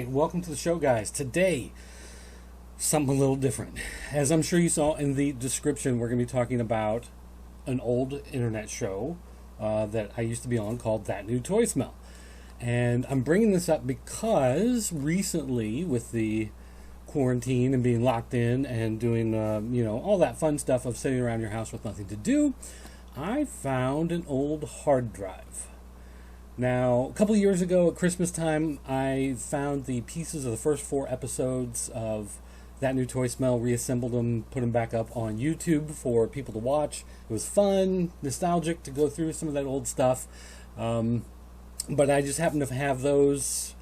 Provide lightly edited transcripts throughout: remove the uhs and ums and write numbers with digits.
Welcome to the show, guys. Today, something a little different. As I'm sure you saw in the description, we're going to be talking about an old internet show that I used to be on called That New Toy Smell. And I'm bringing this up because recently, with the quarantine and being locked in and doing, all that fun stuff of sitting around your house with nothing to do, I found an old hard drive. Now, a couple of years ago at Christmas time, I found the pieces of the first 4 episodes of That New Toy Smell, reassembled them, put them back up on YouTube for people to watch. It was fun, nostalgic to go through some of that old stuff. But I just happened to have those,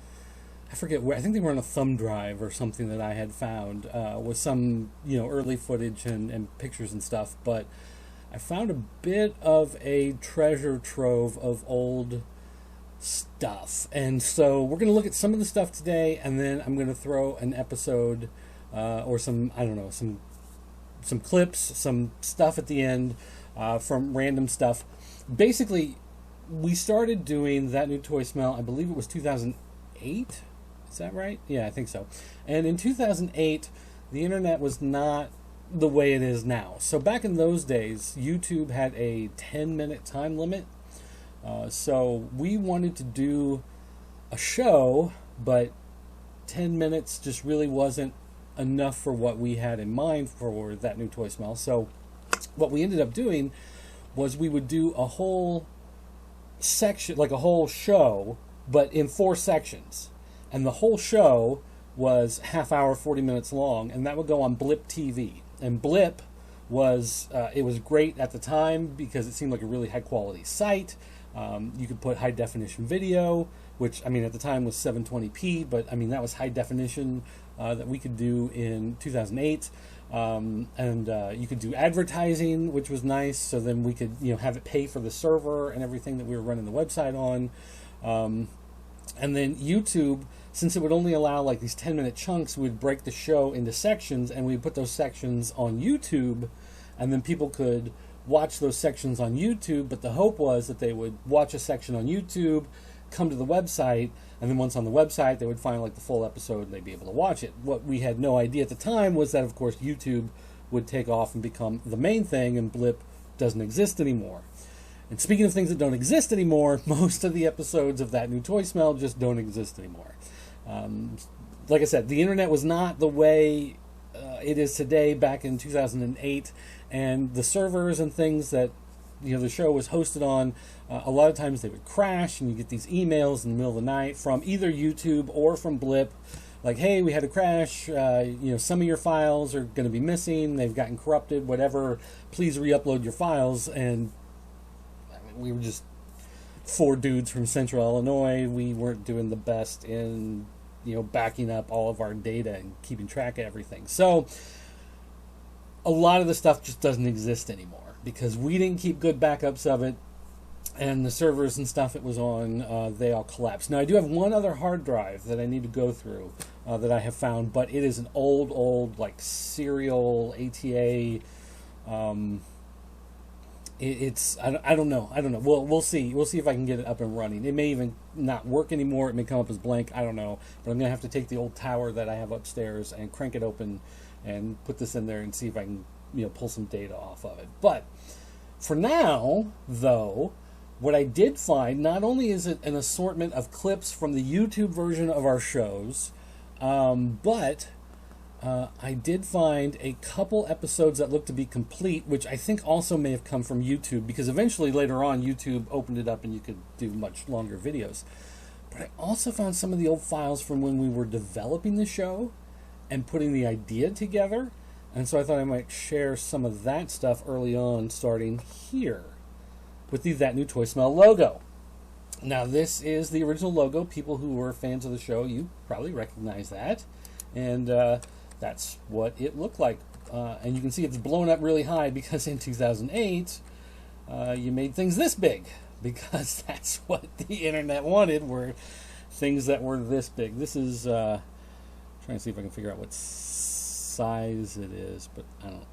I forget where, I think they were on a thumb drive or something that I had found with some, early footage and pictures and stuff. But I found a bit of a treasure trove of old stuff, and so we're going to look at some of the stuff today, and then I'm going to throw an episode or some clips, some stuff at the end from random stuff. Basically, we started doing That New Toy Smell, I believe it was 2008. Is that right? Yeah, I think so. And in 2008, the internet was not the way it is now. So back in those days, YouTube had a 10-minute time limit. So we wanted to do a show, but 10 minutes just really wasn't enough for what we had in mind for That New Toy Smell. So what we ended up doing was we would do a whole section, like a whole show, but in 4 sections. And the whole show was half hour, 40 minutes long, and that would go on Blip TV. And Blip was, it was great at the time because it seemed like a really high quality site. You could put high definition video, which, at the time was 720p, but, that was high definition that we could do in 2008. And you could do advertising, which was nice, so then we could, have it pay for the server and everything that we were running the website on. And then YouTube, since it would only allow like these 10-minute chunks, we'd break the show into sections, and we'd put those sections on YouTube, and then people could watch those sections on YouTube, but the hope was that they would watch a section on YouTube, come to the website, and then once on the website, they would find like the full episode and they'd be able to watch it. What we had no idea at the time was that, of course, YouTube would take off and become the main thing, and Blip doesn't exist anymore. And speaking of things that don't exist anymore, most of the episodes of That New Toy Smell just don't exist anymore. Like I said, the internet was not the way it is today back in 2008, and the servers and things that the show was hosted on, a lot of times they would crash, and you get these emails in the middle of the night from either YouTube or from Blip, like, hey, we had a crash, some of your files are going to be missing, they've gotten corrupted, whatever, please re-upload your files. And we were just 4 dudes from Central Illinois. We weren't doing the best in backing up all of our data and keeping track of everything. So a lot of the stuff just doesn't exist anymore because we didn't keep good backups of it, and the servers and stuff it was on, they all collapsed. Now, I do have one other hard drive that I need to go through that I have found, but it is an old, like, serial ATA. I don't know. We'll see. We'll see if I can get it up and running. It may even not work anymore. It may come up as blank. I don't know. But I'm going to have to take the old tower that I have upstairs and crank it open and put this in there and see if I can, pull some data off of it. But for now, though, what I did find, not only is it an assortment of clips from the YouTube version of our shows, but I did find a couple episodes that looked to be complete, which I think also may have come from YouTube, because eventually later on YouTube opened it up and you could do much longer videos. But I also found some of the old files from when we were developing the show and putting the idea together. And so I thought I might share some of that stuff early on, starting here with the That New Toy Smell logo. Now, this is the original logo. People who were fans of the show, you probably recognize that. And that's what it looked like. And you can see it's blown up really high because in 2008, you made things this big. Because that's what the internet wanted, were things that were this big. This is, trying to see if I can figure out what size it is, but I don't know.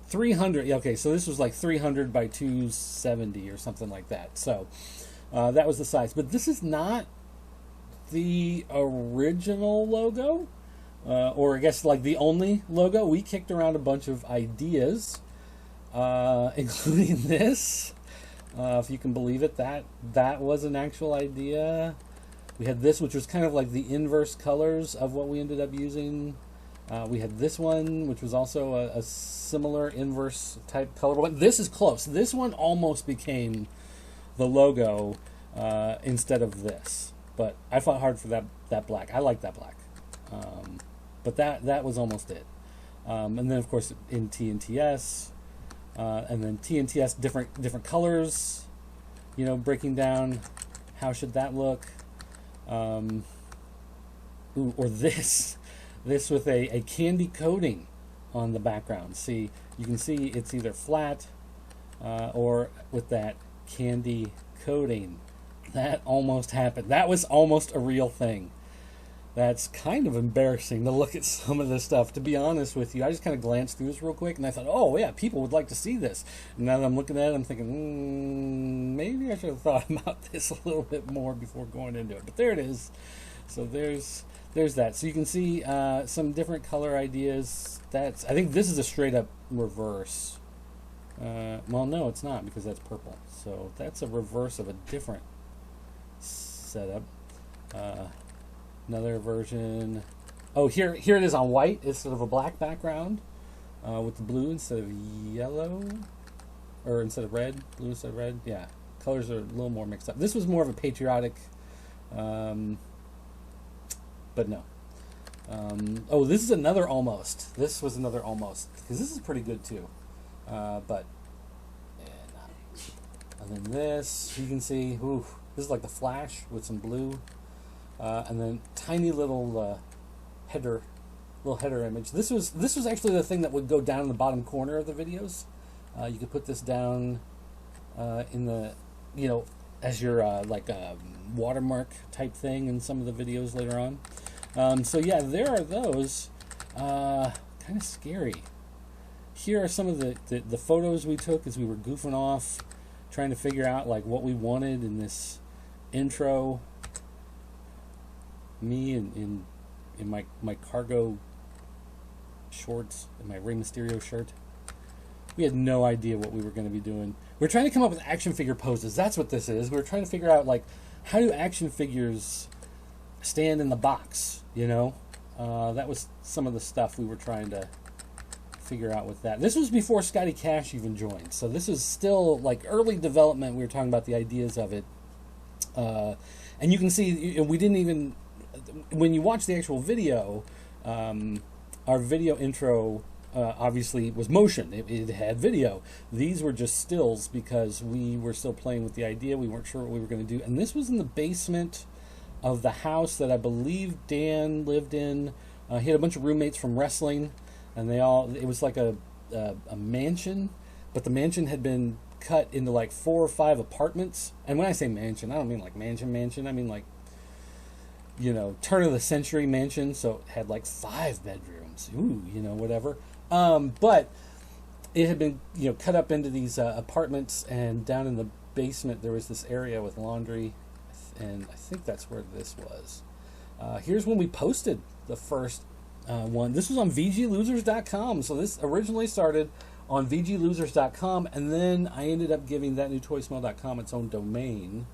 300, okay, so this was like 300 by 270 or something like that. So that was the size. But this is not the original logo, or I guess like the only logo. We kicked around a bunch of ideas, including this. If you can believe it, that was an actual idea. We had this, which was kind of like the inverse colors of what we ended up using. We had this one, which was also a similar inverse type color. But this is close. This one almost became the logo instead of this. But I fought hard for that black. I like that black. But that was almost it. And then, of course, in TNTS. And then TNTS, different colors, you know, breaking down how should that look. Or this with a candy coating on the background. See, you can see it's either flat or with that candy coating. That almost happened. That was almost a real thing. That's kind of embarrassing to look at some of this stuff, to be honest with you. I just kind of glanced through this real quick, and I thought, oh, yeah, people would like to see this. And now that I'm looking at it, I'm thinking, maybe I should have thought about this a little bit more before going into it. But there it is. So there's that. So you can see some different color ideas. I think this is a straight-up reverse. Well, no, it's not, because that's purple. So that's a reverse of a different setup. Another version. Oh, here it is on white instead of a black background, with the blue instead of yellow, or instead of red, blue instead of red. Yeah, colors are a little more mixed up. This was more of a patriotic, but no. Oh, this is another almost. This was another almost, because this is pretty good too. But and then this, you can see. Ooh, this is like the Flash with some blue. And then tiny little header image. This was actually the thing that would go down in the bottom corner of the videos. You could put this down in the, you know, as your like watermark type thing in some of the videos later on. So yeah, there are those. Kind of scary. Here are some of the photos we took as we were goofing off, trying to figure out like what we wanted in this intro. Me in my cargo shorts and my Rey Mysterio shirt. We had no idea what we were going to be doing. We're trying to come up with action figure poses. That's what this is. We're trying to figure out, like, how do action figures stand in the box, you know? That was some of the stuff we were trying to figure out with that. This was before Scotty Cash even joined. So this is still, like, early development. We were talking about the ideas of it. And you can see, we didn't even... When you watch the actual video, our video intro obviously was motion. It had video. These were just stills because we were still playing with the idea. We weren't sure what we were going to do. And this was in the basement of the house that I believe Dan lived in. He had a bunch of roommates from wrestling, and it was like a mansion, but the mansion had been cut into like 4 or 5 apartments. And when I say mansion, I don't mean like mansion. I mean like, you know, turn of the century mansion. So it had like 5 bedrooms. Ooh, you know, whatever. But it had been, you know, cut up into these apartments, and down in the basement there was this area with laundry, and I think that's where this was. Here's when we posted the first one. This was on VGLosers.com. So this originally started on VGLosers.com, and then I ended up giving thatnewtoysmell.com its own domain.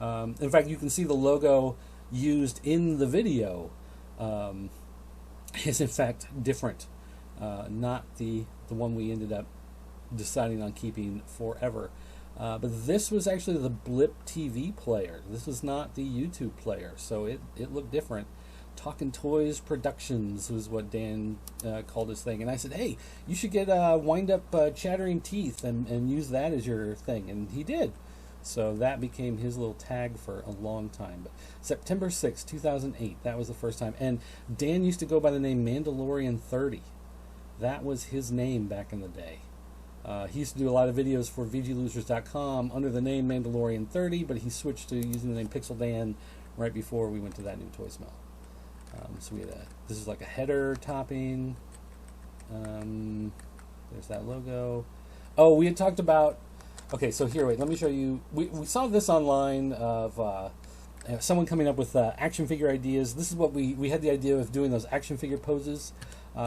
In fact, you can see the logo used in the video is in fact different, not the one we ended up deciding on keeping forever. But this was actually the Blip TV player. This was not the YouTube player, so it looked different. Talking Toys Productions was what Dan called his thing. And I said, hey, you should get Wind Up Chattering Teeth and use that as your thing. And he did. So that became his little tag for a long time. But September 6th, 2008, that was the first time. And Dan used to go by the name Mandalorian 30. That was his name back in the day. He used to do a lot of videos for VGLosers.com under the name Mandalorian 30, but he switched to using the name Pixel Dan right before we went to that new toy smell. So we had this is like a header topping. There's that logo. Oh, we had talked about... Okay, so here, wait, let me show you. We saw this online of someone coming up with action figure ideas. This is what we had the idea of doing, those action figure poses.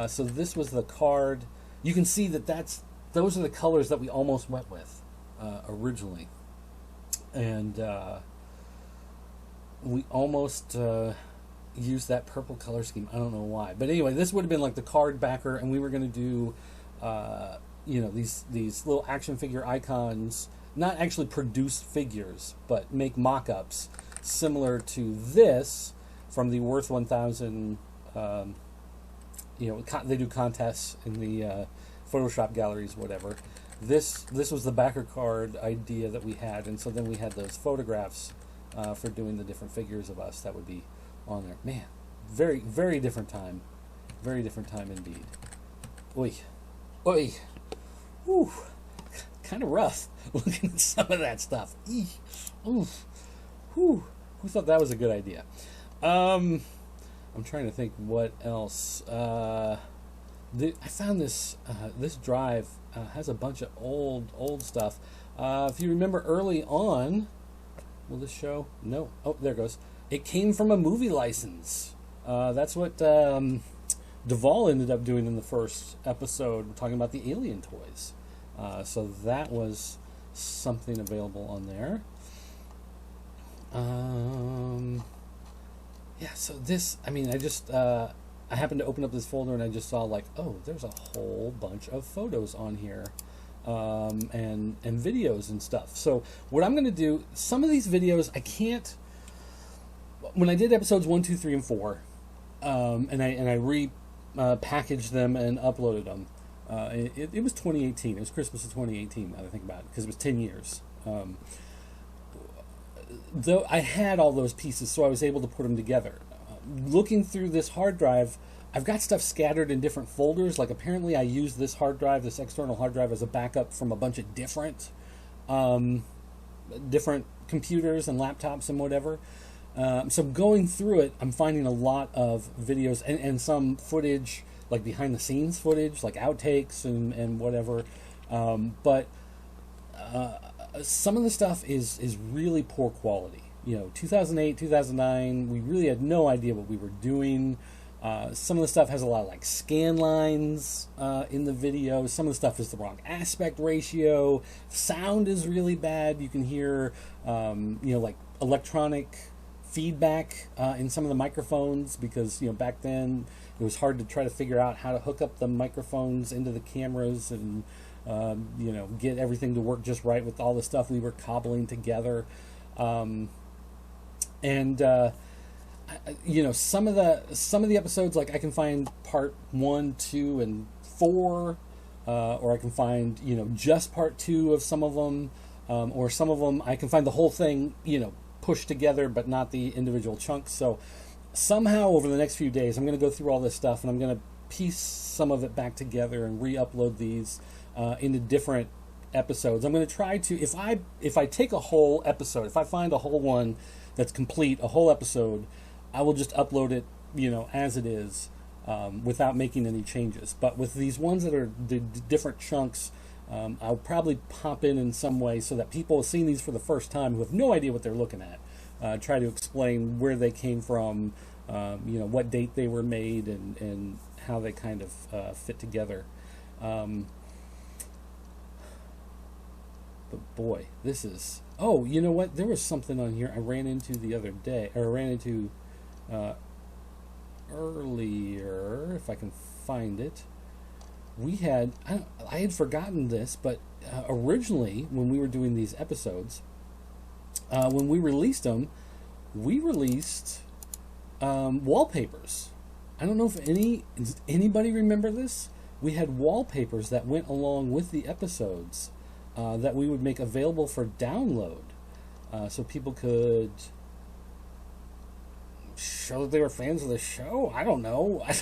So this was the card. You can see that those are the colors that we almost went with originally. And we almost used that purple color scheme. I don't know why. But anyway, this would have been like the card backer, and we were going to do... these little action figure icons, not actually produce figures, but make mock-ups similar to this from the Worth 1000. They do contests in the Photoshop galleries, whatever. This was the backer card idea that we had, and so then we had those photographs for doing the different figures of us that would be on there. Man, very, very different time. Very different time indeed. Oy. Oy. Whew. Kind of rough looking at some of that stuff. Eek. Oof. Whew. Who thought that was a good idea? I'm trying to think what else. I found this drive has a bunch of old stuff. If you remember early on, will this show? No. Oh, there it goes. It came from a movie license. That's what Duvall ended up doing in the first episode, talking about the Alien toys. So that was something available on there. Yeah, so this, I mean, I happened to open up this folder and I just saw like, oh, there's a whole bunch of photos on here, and videos and stuff. So what I'm going to do, some of these videos I can't, when I did episodes 1, 2, 3, and 4, and I packaged them and uploaded them. It was 2018. It was Christmas of 2018, now that I think about it, because it was 10 years. Though I had all those pieces, so I was able to put them together. Looking through this hard drive, I've got stuff scattered in different folders. Like apparently I used this hard drive, this external hard drive, as a backup from a bunch of different computers and laptops and whatever. So going through it, I'm finding a lot of videos and some footage, like behind the scenes footage, like outtakes and whatever. But some of the stuff is really poor quality. 2008, 2009, we really had no idea what we were doing. Some of the stuff has a lot of like scan lines in the video. Some of the stuff is the wrong aspect ratio. Sound is really bad. You can hear, like electronic feedback in some of the microphones, because back then it was hard to try to figure out how to hook up the microphones into the cameras and get everything to work just right with all the stuff we were cobbling together. Some of the episodes, like I can find part 1, 2, and 4, or I can find just part 2 of some of them, or some of them I can find the whole thing pushed together, but not the individual chunks. So somehow over the next few days, I'm going to go through all this stuff and I'm going to piece some of it back together and re-upload these into different episodes. I'm going to try to, if I take a whole episode, if I find a whole one that's complete, a whole episode, I will just upload it, as it is, without making any changes. But with these ones that are the different chunks, I'll probably pop in some way so that people seeing these for the first time who have no idea what they're looking at, try to explain where they came from, what date they were made, and how they kind of fit together. But boy, this is... Oh, you know what? There was something on here I ran into the other day, or ran into earlier, if I can find it. We had... I had forgotten this, but originally, when we were doing these episodes, when we released them, we released wallpapers. I don't know if anybody remember this. We had wallpapers that went along with the episodes that we would make available for download. so people could show that they were fans of the show. I don't know. I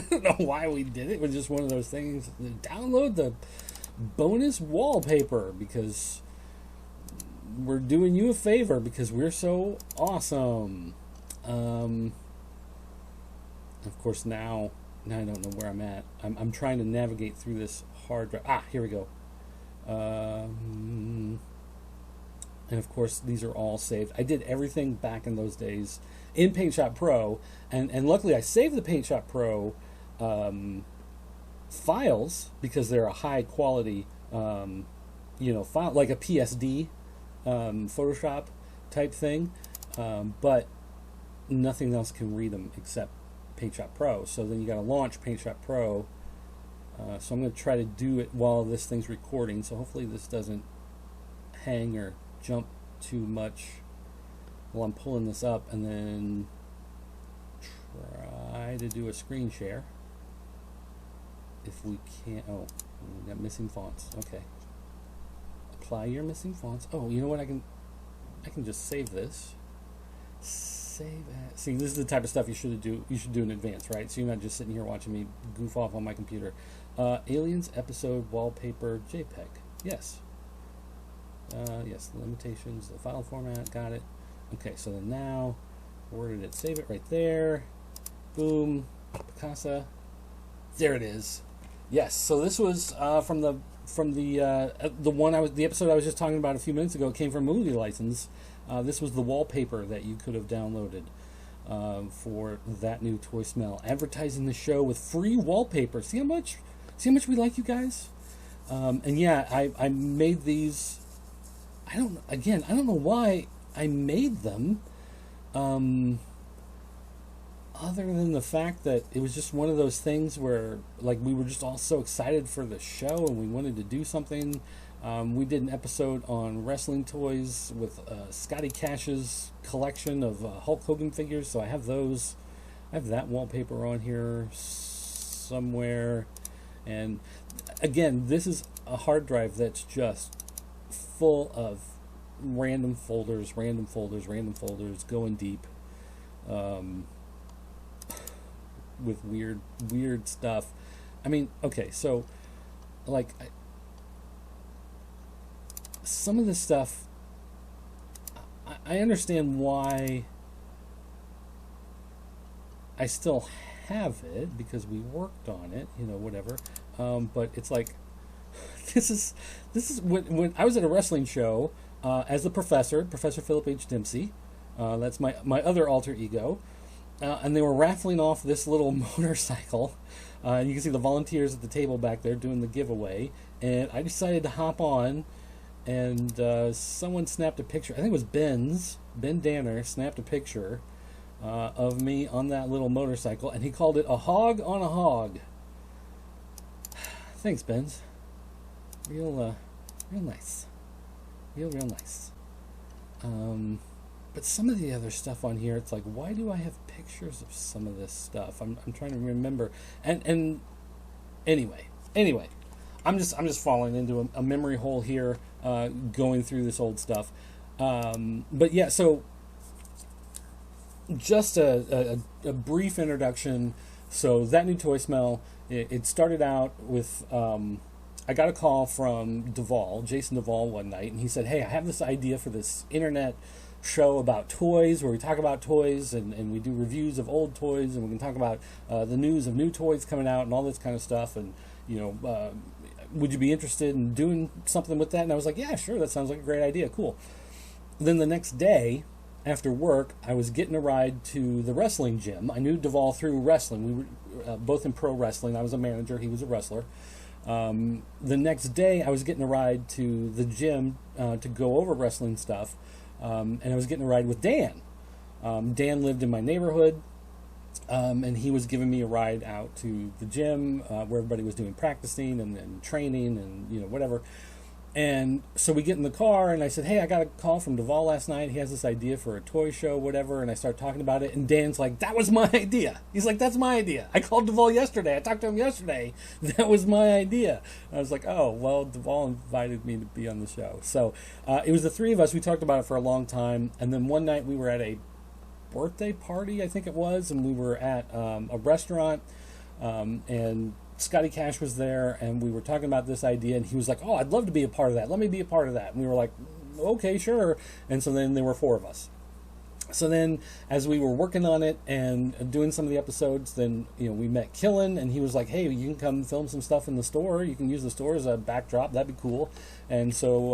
don't know why we did it. It was just one of those things. Download the bonus wallpaper because we're doing you a favor because we're so awesome. Of course, now I don't know where I'm at. I'm trying to navigate through this hard drive. Here we go. And of course, these are all saved. I did everything back in those days in PaintShop Pro, and luckily I saved the PaintShop Pro files because they're a high quality, file, like a PSD Photoshop type thing, but nothing else can read them except PaintShop Pro. So then you got to launch PaintShop Pro. So I'm going to try to do it while this thing's recording. So hopefully this doesn't hang or jump too much while I'm pulling this up, and then try to do a screen share if we can. Oh, we got missing fonts. Okay, apply your missing fonts. Oh, you know what? I can just save this. Save it. See, this is the type of stuff you should do in advance, right? So you're not just sitting here watching me goof off on my computer. Aliens episode wallpaper JPEG. Yes. Yes, the limitations, the file format, got it. Okay, so then now, where did it save it? Right there. Boom. Picasa. There it is. Yes. So this was from the episode I was just talking about a few minutes ago. It came from Movie License. This was the wallpaper that you could have downloaded for That New Toy Smell, advertising the show with free wallpaper. See how much we like you guys. And yeah, I made these. I don't know why I made them, other than the fact that it was just one of those things where, like, we were just all so excited for the show and we wanted to do something. We did an episode on wrestling toys with Scotty Cash's collection of Hulk Hogan figures, so I have those. I have that wallpaper on here somewhere. And again, this is a hard drive that's just full of random folders, going deep, with weird stuff. I mean, okay, so like some of this stuff, I understand why I still have it because we worked on it, whatever. But it's like this is when I was at a wrestling show as the Professor Philip H. Dempsey. That's my other alter ego, and they were raffling off this little motorcycle. And you can see the volunteers at the table back there doing the giveaway. And I decided to hop on, and someone snapped a picture. I think it was Ben Danner snapped a picture of me on that little motorcycle, and he called it a hog on a hog. Thanks, Benz. Real nice. Real nice. But some of the other stuff on here, it's like, why do I have pictures of some of this stuff? I'm trying to remember. And anyway, I'm just falling into a memory hole here, going through this old stuff. But yeah, so just a brief introduction. So That New Toy Smell, it started out with, I got a call from Jason Duvall one night, and he said, hey, I have this idea for this internet show about toys where we talk about toys and we do reviews of old toys, and we can talk about the news of new toys coming out and all this kind of stuff, and would you be interested in doing something with that? And I was like, yeah, sure, that sounds like a great idea, cool. Then the next day after work, I was getting a ride to the wrestling gym. I knew Duvall through wrestling. We were both in pro wrestling. I was a manager, he was a wrestler. The next day I was getting a ride to the gym to go over wrestling stuff. And I was getting a ride with Dan. Dan lived in my neighborhood, and he was giving me a ride out to the gym where everybody was doing practicing and training and whatever. And so we get in the car, and I said, hey, I got a call from Duvall last night. He has this idea for a toy show, whatever. And I start talking about it, and Dan's like, that was my idea. He's like, that's my idea. I called Duvall yesterday. I talked to him yesterday. That was my idea. I was like, oh, well, Duvall invited me to be on the show. So it was the three of us. We talked about it for a long time. And then one night we were at a birthday party, I think it was, and we were at a restaurant, and Scotty Cash was there, and we were talking about this idea, and he was like, oh, I'd love to be a part of that. Let me be a part of that. And we were like, okay, sure. And so then there were four of us. So then as we were working on it and doing some of the episodes, then, you know, we met Killen, and he was like, hey, you can come film some stuff in the store. You can use the store as a backdrop. That'd be cool. And so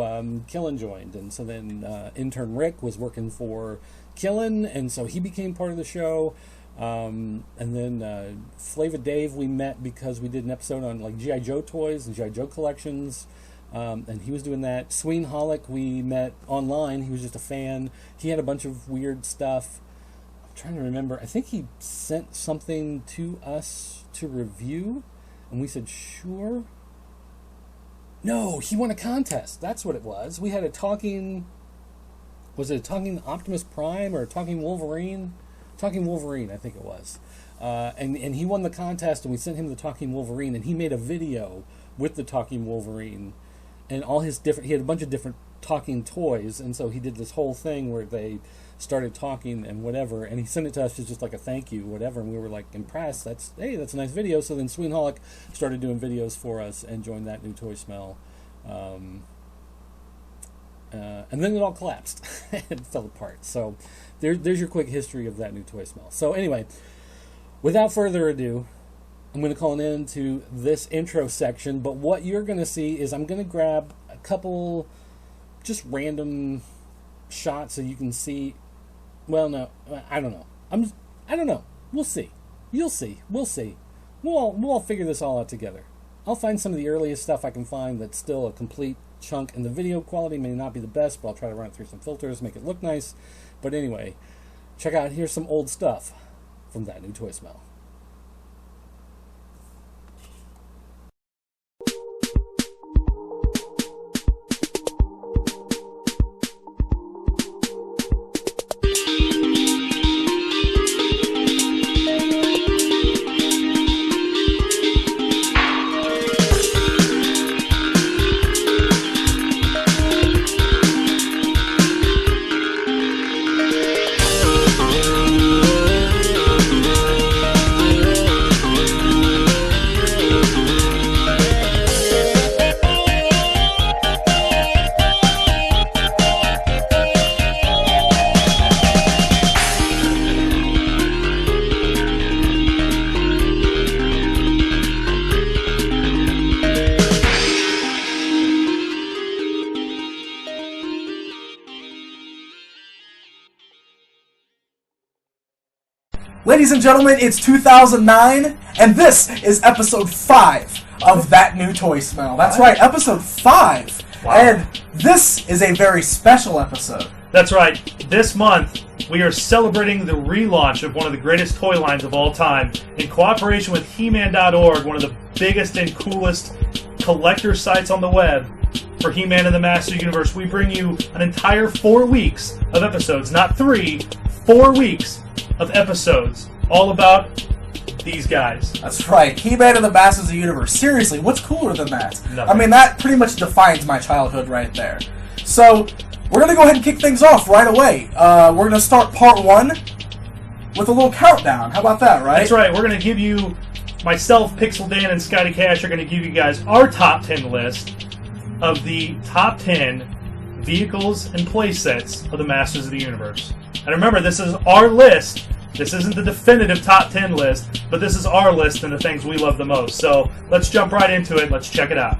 Killen joined. And so then intern Rick was working for Killen, and so he became part of the show. And then Flava Dave we met because we did an episode on like G.I. Joe toys and G.I. Joe collections, and he was doing that. Sween Hollick we met online. He was just a fan. He had a bunch of weird stuff. I'm trying to remember. I think he sent something to us to review, and we said sure. No, he won a contest. That's what it was. We had a talking... Was it a talking Optimus Prime or a talking Wolverine? Talking Wolverine, I think it was. And he won the contest, and we sent him the Talking Wolverine, and he made a video with the Talking Wolverine and all his different... He had a bunch of different talking toys, and so he did this whole thing where they started talking and whatever, and he sent it to us as just like a thank you, whatever, and we were like impressed. That's a nice video. So then Sween Hollick started doing videos for us and joined that new toy smell. And then it all collapsed. It fell apart. So there's your quick history of that new toy smell. So anyway, without further ado, I'm going to call an end to this intro section. But what you're going to see is I'm going to grab a couple just random shots so you can see. Well, no, I don't know. I don't know. We'll see. You'll see. We'll see. We'll all figure this all out together. I'll find some of the earliest stuff I can find that's still a complete chunk, and the video quality may not be the best, but I'll try to run it through some filters, make it look nice. But anyway, check out, here's some old stuff from that new toy smell. Ladies and gentlemen, it's 2009, and this is episode 5 of That New Toy Smell. That's right, episode 5. Wow. And this is a very special episode. That's right. This month, we are celebrating the relaunch of one of the greatest toy lines of all time in cooperation with He-Man.org, one of the biggest and coolest collector sites on the web for He-Man and the Masters Universe. We bring you an entire 4 weeks of episodes, not 3, 4 weeks of episodes, all about these guys. That's right, He-Man and the Masters of the Universe. Seriously, what's cooler than that? Nothing. I mean, that pretty much defines my childhood right there. So, we're going to go ahead and kick things off right away. We're going to start part 1 with a little countdown. How about that, right? That's right, we're going to give you, myself, Pixel Dan, and Scotty Cash are going to give you guys our top 10 list of the top 10 vehicles and playsets of the Masters of the Universe. And remember, this is our list. This isn't the definitive top 10 list, but this is our list and the things we love the most. So let's jump right into it. Let's check it out.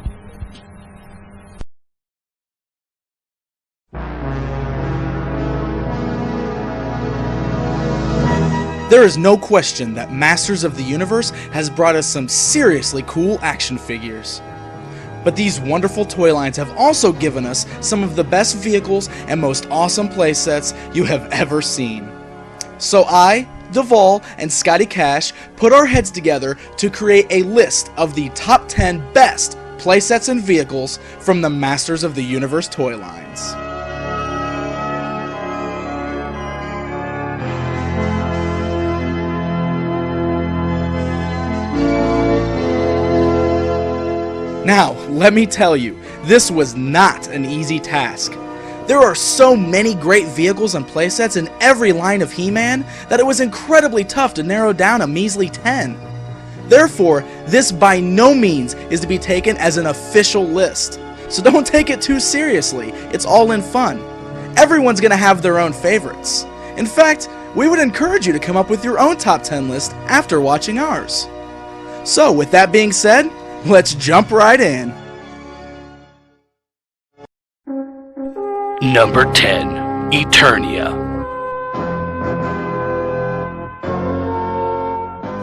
There is no question that Masters of the Universe has brought us some seriously cool action figures. But these wonderful toy lines have also given us some of the best vehicles and most awesome playsets you have ever seen. So I, Duvall, and Scotty Cash put our heads together to create a list of the top 10 best playsets and vehicles from the Masters of the Universe toy lines. Now, let me tell you, this was not an easy task. There are so many great vehicles and playsets in every line of He-Man that it was incredibly tough to narrow down a measly 10. Therefore, this by no means is to be taken as an official list. So don't take it too seriously, it's all in fun. Everyone's gonna have their own favorites. In fact, we would encourage you to come up with your own top 10 list after watching ours. So with that being said, let's jump right in. Number 10, Eternia.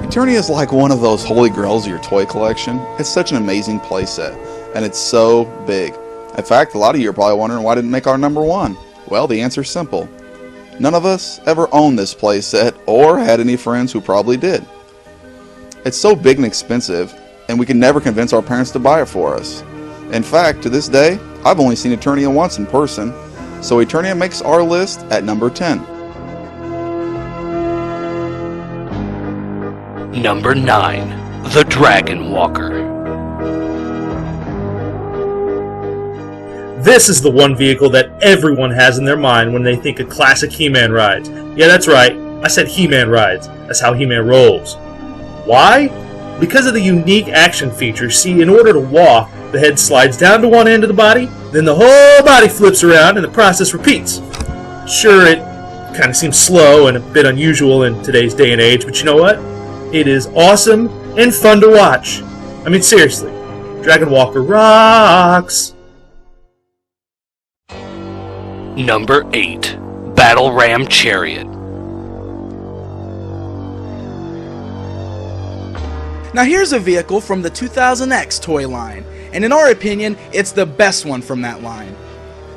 Eternia is like one of those holy grails of your toy collection. It's such an amazing playset, and it's so big. In fact, a lot of you are probably wondering why it didn't make our number 1. Well, the answer's simple. None of us ever owned this playset or had any friends who probably did. It's so big and expensive, and we could never convince our parents to buy it for us. In fact, to this day, I've only seen Eternia once in person, so Eternia makes our list at number 10. Number 9, the Dragon Walker. This is the one vehicle that everyone has in their mind when they think of classic He-Man rides. Yeah, that's right, I said He-Man rides. That's how He-Man rolls. Why? Because of the unique action features. See, in order to walk, the head slides down to one end of the body, then the whole body flips around and the process repeats. Sure, it kind of seems slow and a bit unusual in today's day and age, but you know what? It is awesome and fun to watch. I mean, seriously, Dragon Walker rocks! Number 8, Battle Ram Chariot. Now here's a vehicle from the 2000X toy line, and in our opinion, it's the best one from that line.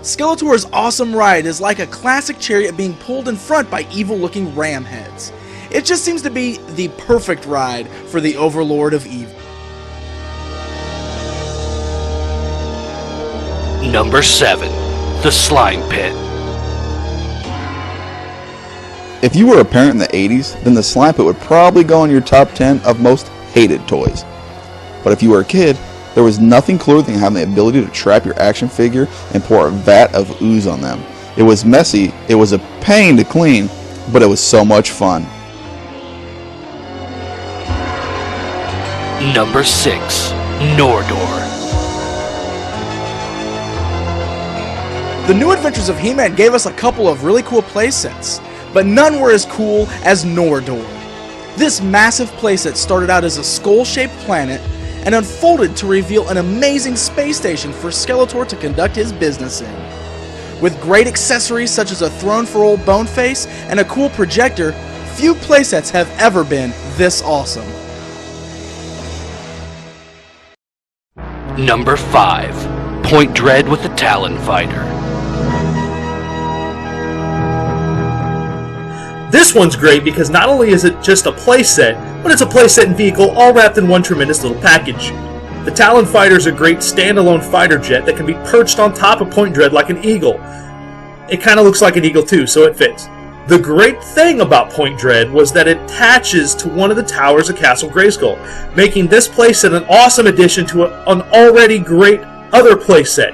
Skeletor's awesome ride is like a classic chariot being pulled in front by evil-looking ram heads. It just seems to be the perfect ride for the Overlord of Evil. Number 7, the Slime Pit. If you were a parent in the 80s, then the Slime Pit would probably go in your top 10 of most hated toys. But if you were a kid, there was nothing cooler than having the ability to trap your action figure and pour a vat of ooze on them. It was messy, it was a pain to clean, but it was so much fun. Number 6, Nordor. The New Adventures of He-Man gave us a couple of really cool playsets, but none were as cool as Nordor. This massive playset started out as a skull-shaped planet and unfolded to reveal an amazing space station for Skeletor to conduct his business in. With great accessories such as a throne for old Boneface and a cool projector, few playsets have ever been this awesome. Number 5, Point Dread with the Talon Fighter. This one's great because not only is it just a playset, but it's a playset and vehicle all wrapped in one tremendous little package. The Talon Fighter is a great standalone fighter jet that can be perched on top of Point Dread like an eagle. It kind of looks like an eagle too, so it fits. The great thing about Point Dread was that it attaches to one of the towers of Castle Grayskull, making this playset an awesome addition to an already great other playset.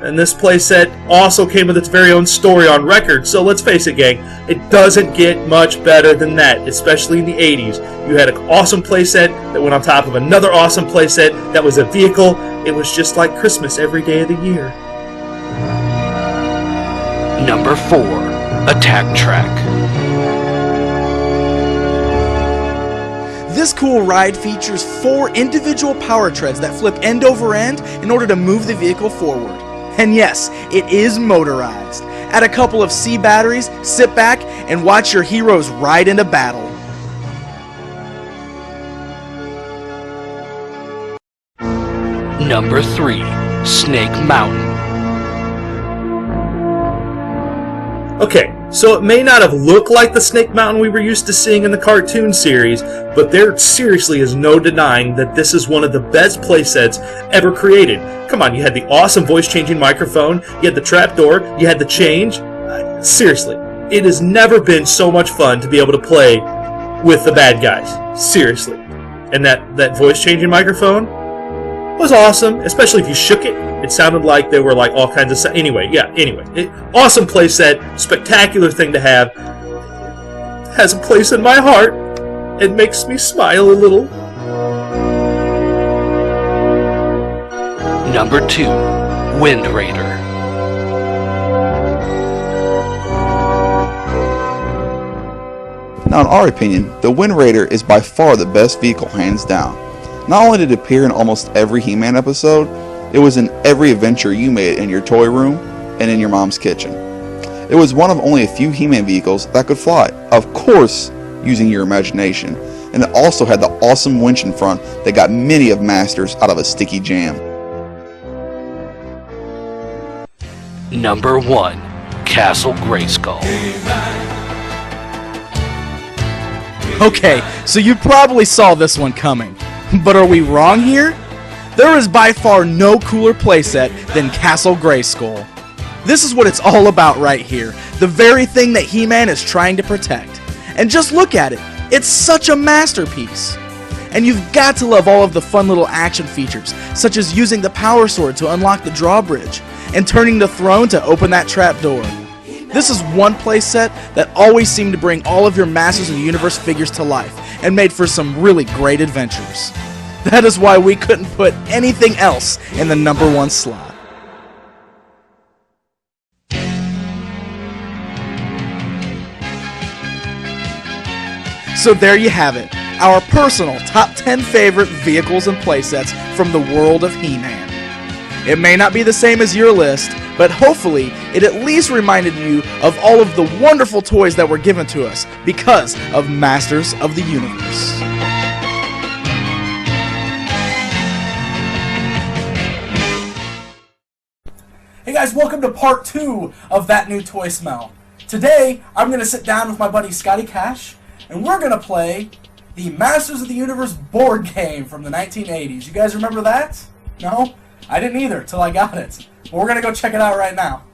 And this playset also came with its very own story on record, so let's face it, gang, it doesn't get much better than that, especially in the 80s. You had an awesome playset that went on top of another awesome playset that was a vehicle. It was just like Christmas every day of the year. Number 4, Attack Track. This cool ride features 4 individual power treads that flip end over end in order to move the vehicle forward. And yes, it is motorized. Add a couple of C batteries, sit back, and watch your heroes ride into battle. Number 3, Snake Mountain. Okay, So it may not have looked like the Snake Mountain we were used to seeing in the cartoon series, but there seriously is no denying that this is one of the best playsets ever created. Come on, you had the awesome voice-changing microphone, you had the trapdoor, you had the change. Seriously, it has never been so much fun to be able to play with the bad guys. Seriously. And that voice-changing microphone was awesome, especially if you shook it. It sounded like there were like all kinds of... Anyway. Awesome playset, spectacular thing to have. Has a place in my heart. It makes me smile a little. Number 2. Wind Raider. Now, in our opinion, the Wind Raider is by far the best vehicle, hands down. Not only did it appear in almost every He-Man episode, it was in every adventure you made in your toy room and in your mom's kitchen. It was one of only a few He-Man vehicles that could fly, of course using your imagination, and it also had the awesome winch in front that got many of Masters out of a sticky jam. Number 1. Castle Grayskull. Okay, so you probably saw this one coming. But are we wrong here? There is by far no cooler playset than Castle Grayskull. This is what it's all about right here, the very thing that He-Man is trying to protect. And just look at it, it's such a masterpiece. And you've got to love all of the fun little action features, such as using the power sword to unlock the drawbridge, and turning the throne to open that trapdoor. This is one playset that always seemed to bring all of your Masters of the Universe figures to life, and made for some really great adventures. That is why we couldn't put anything else in the number 1 slot. So there you have it, our personal top 10 favorite vehicles and playsets from the world of He-Man. It may not be the same as your list, but hopefully it at least reminded you of all of the wonderful toys that were given to us because of Masters of the Universe. Hey guys, welcome to part 2 of That New Toy Smell. Today, I'm going to sit down with my buddy Scotty Cash, and we're going to play the Masters of the Universe board game from the 1980s. You guys remember that? No? I didn't either, till I got it. But we're going to go check it out right now.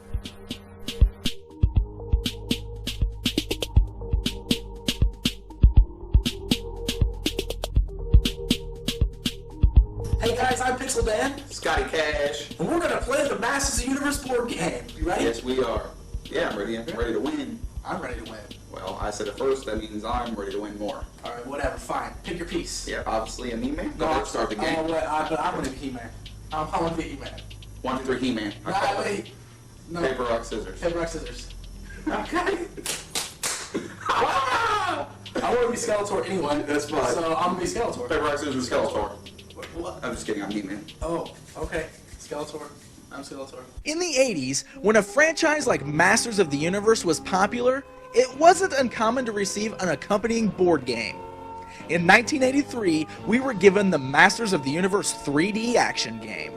Hey guys, I'm Pixel Dan, Scotty Cash. and we're going to play the Masters of the Universe board game. You ready? Yes, we are. Yeah, I'm ready. I'm ready to win. I'm ready to win. Well, I said it first. That means I'm ready to win more. Alright, whatever, fine. Pick your piece. Yeah, obviously a He-Man. Go ahead, start the game. But I'm going to be He-Man. I'm going to be He-Man. 1, 2, 3, He-Man. Nah, wait. No. Paper, rock, scissors. Paper, rock, scissors. Okay. I want to be Skeletor anyway. That's fine. So I'm going to be Skeletor. Paper, rock, scissors, Skeletor. What? I'm just kidding. I'm He-Man. Oh, okay. Skeletor. I'm Skeletor. In the 80s, when a franchise like Masters of the Universe was popular, it wasn't uncommon to receive an accompanying board game. In 1983, we were given the Masters of the Universe 3D action game.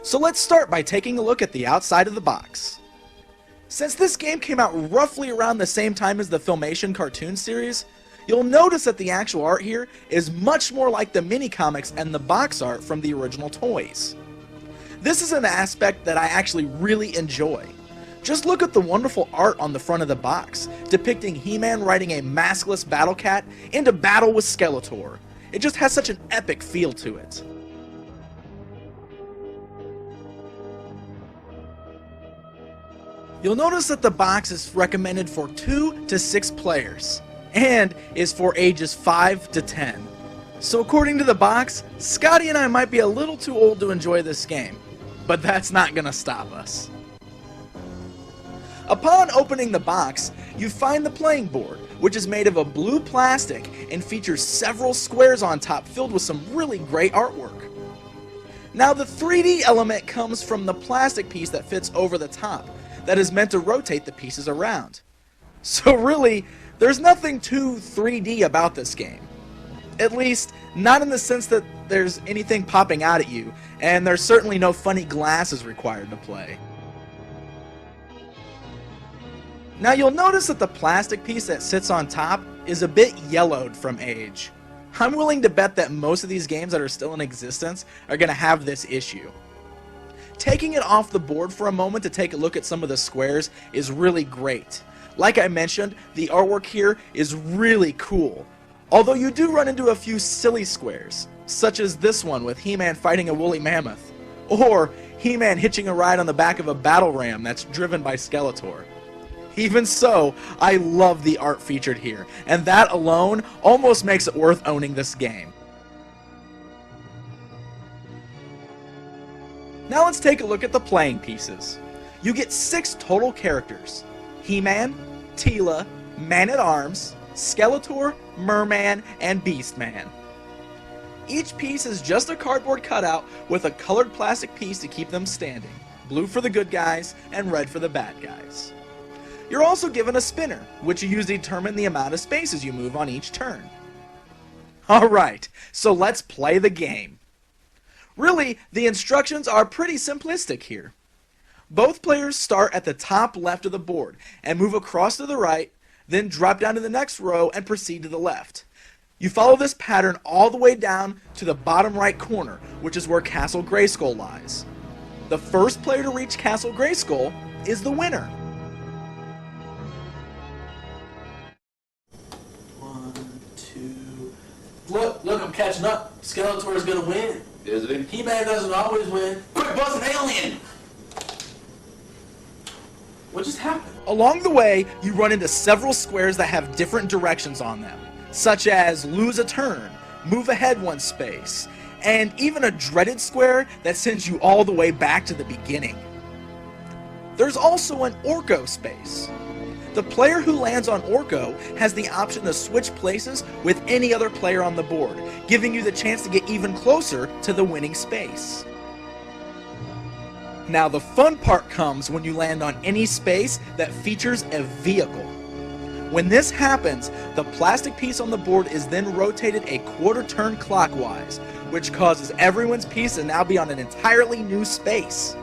So let's start by taking a look at the outside of the box. Since this game came out roughly around the same time as the Filmation cartoon series, you'll notice that the actual art here is much more like the mini-comics and the box art from the original toys. This is an aspect that I actually really enjoy. Just look at the wonderful art on the front of the box, depicting He-Man riding a maskless Battle Cat into battle with Skeletor. It just has such an epic feel to it. You'll notice that the box is recommended for 2 to 6 players, and is for ages 5 to 10. So according to the box, Scotty and I might be a little too old to enjoy this game, but that's not gonna stop us. Upon opening the box, you find the playing board, which is made of a blue plastic and features several squares on top filled with some really great artwork. Now the 3D element comes from the plastic piece that fits over the top, that is meant to rotate the pieces around. So really, there's nothing too 3D about this game. At least, not in the sense that there's anything popping out at you, and there's certainly no funny glasses required to play. Now you'll notice that the plastic piece that sits on top is a bit yellowed from age. I'm willing to bet that most of these games that are still in existence are going to have this issue. Taking it off the board for a moment to take a look at some of the squares is really great. Like I mentioned, the artwork here is really cool. Although you do run into a few silly squares, such as this one with He-Man fighting a woolly mammoth, or He-Man hitching a ride on the back of a battle ram that's driven by Skeletor. Even so, I love the art featured here, and that alone almost makes it worth owning this game. Now let's take a look at the playing pieces. You get 6 total characters: He-Man, Teela, Man-at-Arms, Skeletor, Merman, and Beastman. Each piece is just a cardboard cutout with a colored plastic piece to keep them standing. Blue for the good guys, and red for the bad guys. You're also given a spinner, which you use to determine the amount of spaces you move on each turn. Alright, so let's play the game. Really, the instructions are pretty simplistic here. Both players start at the top left of the board and move across to the right, then drop down to the next row and proceed to the left. You follow this pattern all the way down to the bottom right corner, which is where Castle Grayskull lies. The first player to reach Castle Grayskull is the winner. 1, 2... Look, I'm catching up. Skeletor is gonna win. Is it? He-Man doesn't always win. Quick, bust an alien! What just happened? Along the way, you run into several squares that have different directions on them, such as lose a turn, move ahead 1 space, and even a dreaded square that sends you all the way back to the beginning. There's also an Orko space. The player who lands on Orko has the option to switch places with any other player on the board, giving you the chance to get even closer to the winning space. Now the fun part comes when you land on any space that features a vehicle. When this happens, the plastic piece on the board is then rotated a quarter turn clockwise, which causes everyone's piece to now be on an entirely new space.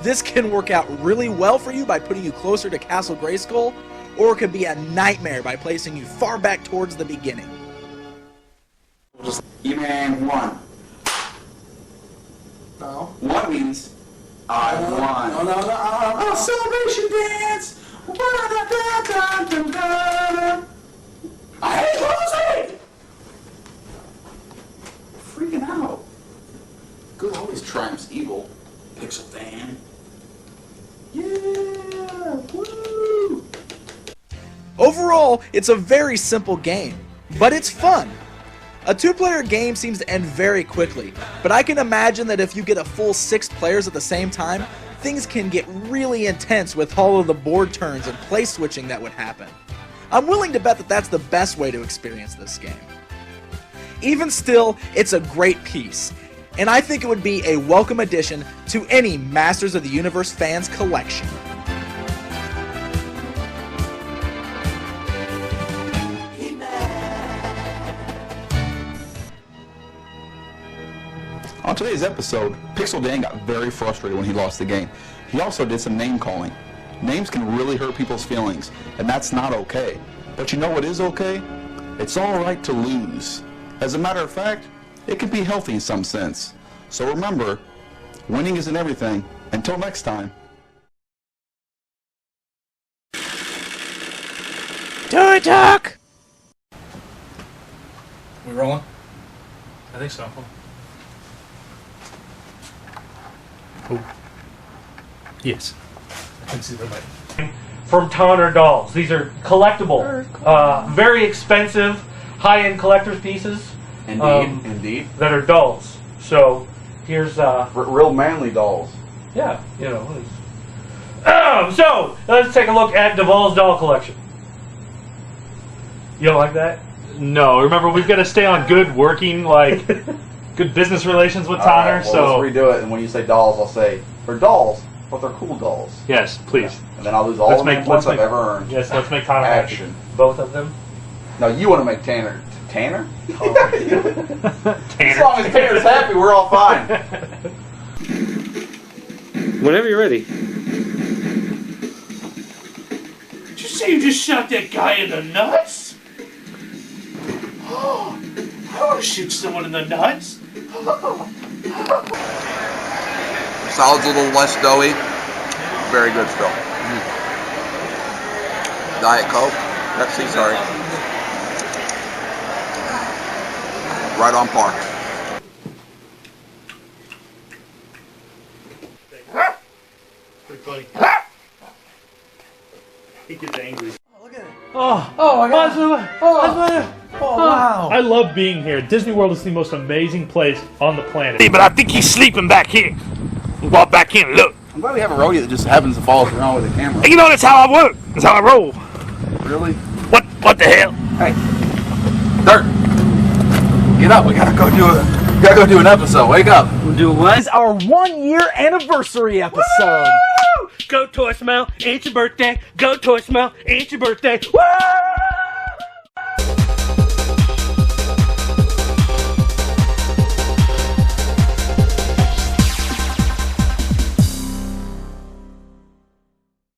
This can work out really well for you by putting you closer to Castle Grayskull, or it can be a nightmare by placing you far back towards the beginning. He-Man won. No. 1 means I won. No. Celebration dance! I hate losing! Freaking out. Good always triumphs evil. Pixel Dan. Yeah! Woo! Overall, it's a very simple game, but it's fun. A 2-player game seems to end very quickly, but I can imagine that if you get a full 6 players at the same time, things can get really intense with all of the board turns and place switching that would happen. I'm willing to bet that that's the best way to experience this game. Even still, it's a great piece, and I think it would be a welcome addition to any Masters of the Universe fans collection. On today's episode, Pixel Dan got very frustrated when he lost the game. He also did some name calling. Names can really hurt people's feelings, and that's not okay. But you know what is okay? It's all right to lose. As a matter of fact, it can be healthy in some sense. So remember, winning isn't everything. Until next time. Toy Talk! We rolling? I think so. Yes. I can see the light. From Tonner Dolls. These are collectible, very expensive, high-end collector's pieces. Indeed. That are dolls. So here's Real manly dolls. yeah, you know. So let's take a look at Duvall's doll collection. You don't like that? No. Remember, we've got to stay on good working, like good business relations with Tonner. Let's so redo it, and when you say dolls, I'll say they're dolls, but they're cool dolls. yes, please. And then I'll lose all the points I've ever earned. Yes, let's make Tonner happy. Action. Both of them. No, you want to make Tanner. Tanner? Tanner. As long as Tanner's happy, we're all fine. Whenever you're ready. say you just shot that guy in the nuts? Oh, I want to shoot someone in the nuts. Salad's a little less doughy. Very good still. Diet Coke. Pepsi, sorry. Right on par. Pretty funny. He gets angry. Look at it. Oh, Oh my god. Oh wow. I love being here. Disney World is the most amazing place on the planet. But I think he's sleeping back here. We'll walk back in and look. I'm glad we have a rodeo that just happens to follow us around with a camera. And you know, that's how I work. That's how I roll. Really? What the hell? Hey, Dirt. Get up. We gotta go do an episode. Wake up. It's our 1 year anniversary episode. Go Toy Smell, it's your birthday. Go Toy Smell, it's your birthday. Woo!